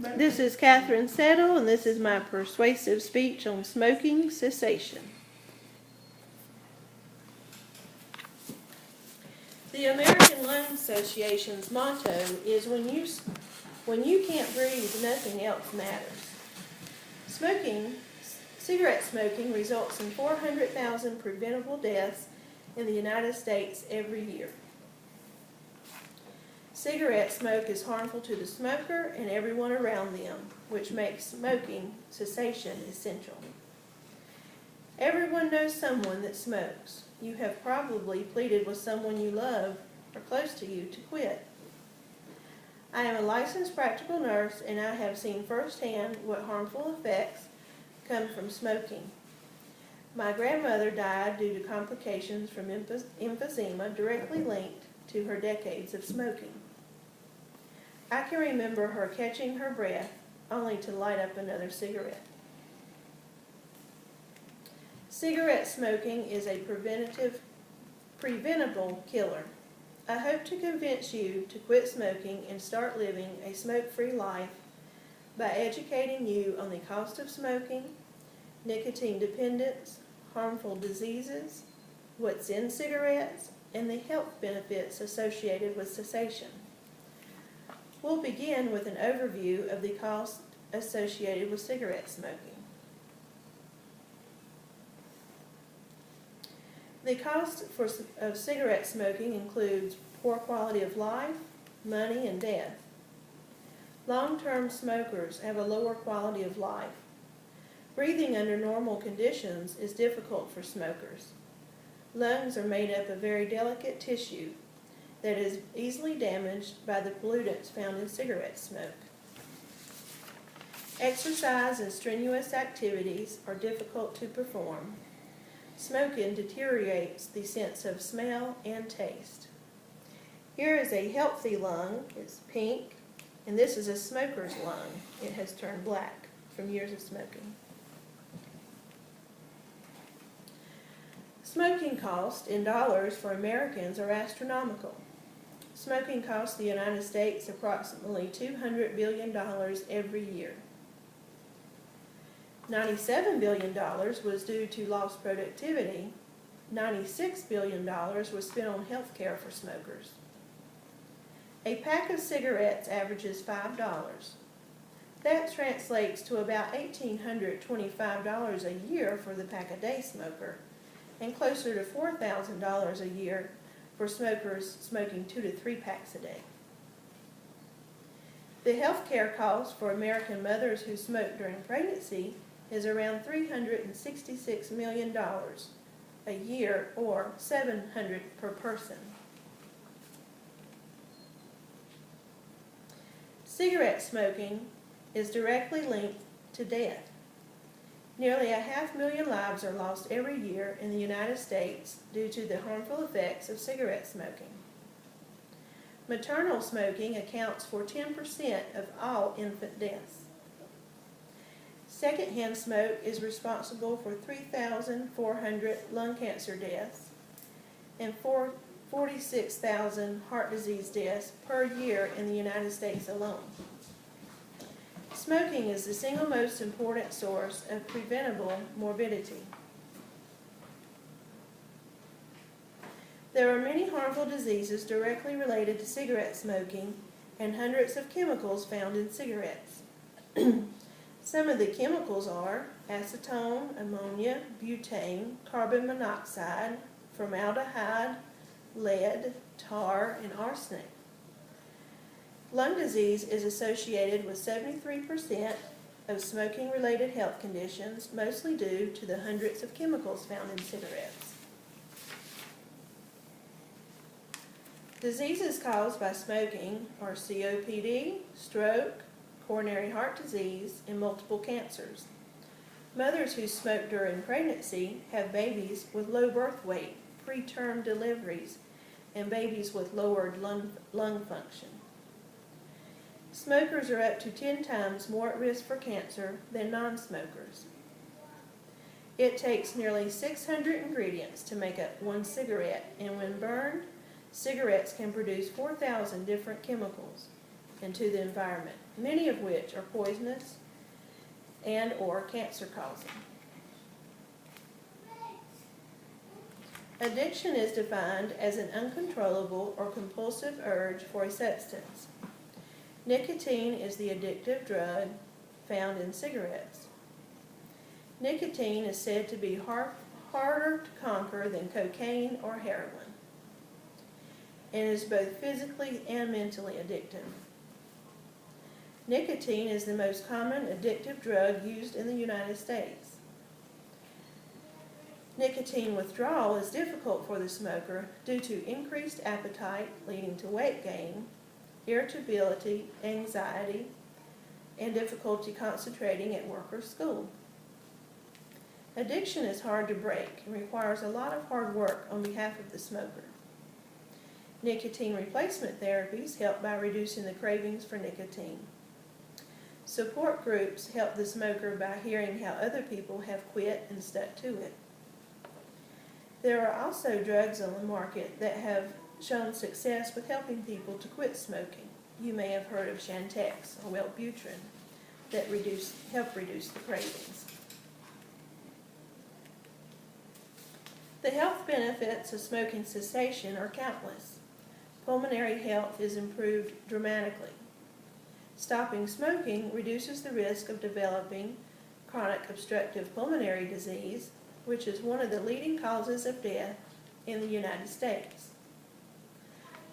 This is Catherine Settle, and this is my persuasive speech on smoking cessation. The American Lung Association's motto is when you can't breathe, nothing else matters. Cigarette smoking results in 400,000 preventable deaths in the United States every year. Cigarette smoke is harmful to the smoker and everyone around them, which makes smoking cessation essential. Everyone knows someone that smokes. You have probably pleaded with someone you love or close to you to quit. I am a licensed practical nurse, and I have seen firsthand what harmful effects come from smoking. My grandmother died due to complications from emphysema directly linked to her decades of smoking. I can remember her catching her breath only to light up another cigarette. Cigarette smoking is a preventable killer. I hope to convince you to quit smoking and start living a smoke-free life by educating you on the cost of smoking, nicotine dependence, harmful diseases, what's in cigarettes, and the health benefits associated with cessation. We'll begin with an overview of the cost associated with cigarette smoking. The cost of cigarette smoking includes poor quality of life, money, and death. Long-term smokers have a lower quality of life. Breathing under normal conditions is difficult for smokers. Lungs are made up of very delicate tissue that is easily damaged by the pollutants found in cigarette smoke. Exercise and strenuous activities are difficult to perform. Smoking deteriorates the sense of smell and taste. Here is a healthy lung. It's pink, and this is a smoker's lung. It has turned black from years of smoking. Smoking costs in dollars for Americans are astronomical. Smoking costs the United States approximately $200 billion every year. $97 billion was due to lost productivity. $96 billion was spent on health care for smokers. A pack of cigarettes averages $5. That translates to about $1,825 a year for the pack-a-day smoker, and closer to $4,000 a year for smokers smoking 2 to 3 packs a day. The health care cost for American mothers who smoke during pregnancy is around $366 million a year, or $700 per person. Cigarette smoking is directly linked to death. Nearly 500,000 lives are lost every year in the United States due to the harmful effects of cigarette smoking. Maternal smoking accounts for 10% of all infant deaths. Secondhand smoke is responsible for 3,400 lung cancer deaths and 46,000 heart disease deaths per year in the United States alone. Smoking is the single most important source of preventable morbidity. There are many harmful diseases directly related to cigarette smoking and hundreds of chemicals found in cigarettes. Some of the chemicals are acetone, ammonia, butane, carbon monoxide, formaldehyde, lead, tar, and arsenic. Lung disease is associated with 73% of smoking-related health conditions, mostly due to the hundreds of chemicals found in cigarettes. Diseases caused by smoking are COPD, stroke, coronary heart disease, and multiple cancers. Mothers who smoke during pregnancy have babies with low birth weight, preterm deliveries, and babies with lowered lung function. Smokers are up to 10 times more at risk for cancer than non-smokers. It takes nearly 600 ingredients to make up one cigarette, and when burned, cigarettes can produce 4,000 different chemicals into the environment, many of which are poisonous and or cancer-causing. Addiction is defined as an uncontrollable or compulsive urge for a substance. Nicotine is the addictive drug found in cigarettes. Nicotine is said to be harder to conquer than cocaine or heroin, and is both physically and mentally addictive. Nicotine is the most common addictive drug used in the United States. Nicotine withdrawal is difficult for the smoker due to increased appetite leading to weight gain, irritability, anxiety, and difficulty concentrating at work or school. Addiction is hard to break and requires a lot of hard work on behalf of the smoker. Nicotine replacement therapies help by reducing the cravings for nicotine. Support groups help the smoker by hearing how other people have quit and stuck to it. There are also drugs on the market that have shown success with helping people to quit smoking. You may have heard of Chantix or Wellbutrin that help reduce the cravings. The health benefits of smoking cessation are countless. Pulmonary health is improved dramatically. Stopping smoking reduces the risk of developing chronic obstructive pulmonary disease, which is one of the leading causes of death in the United States.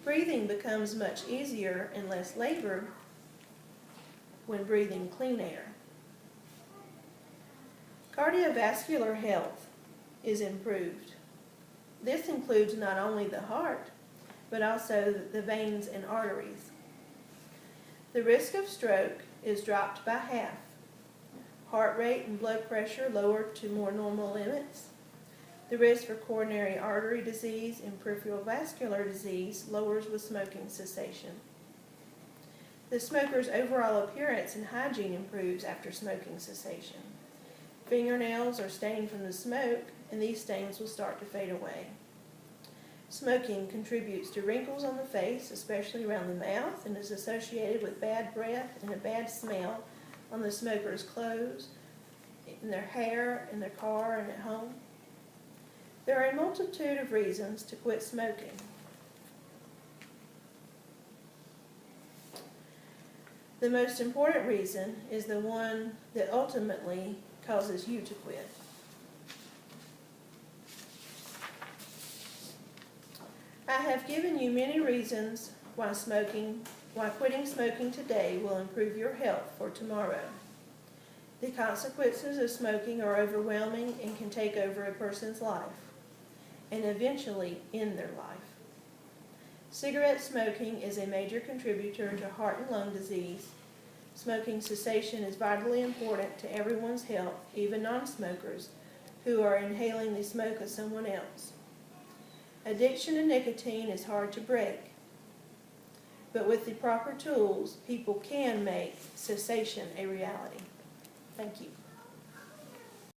Breathing becomes much easier and less labor when breathing clean air. Cardiovascular health is improved. This includes not only the heart, but also the veins and arteries. The risk of stroke is dropped by half. Heart rate and blood pressure lowered to more normal limits. The risk for coronary artery disease and peripheral vascular disease lowers with smoking cessation. The smoker's overall appearance and hygiene improves after smoking cessation. Fingernails are stained from the smoke, and these stains will start to fade away. Smoking contributes to wrinkles on the face, especially around the mouth, and is associated with bad breath and a bad smell on the smoker's clothes, in their hair, in their car, and at home. There are a multitude of reasons to quit smoking. The most important reason is the one that ultimately causes you to quit. I have given you many reasons why quitting smoking today will improve your health for tomorrow. The consequences of smoking are overwhelming and can take over a person's life and eventually end their life. Cigarette smoking is a major contributor to heart and lung disease. Smoking cessation is vitally important to everyone's health, even non-smokers who are inhaling the smoke of someone else. Addiction to nicotine is hard to break, but with the proper tools, people can make cessation a reality. Thank you.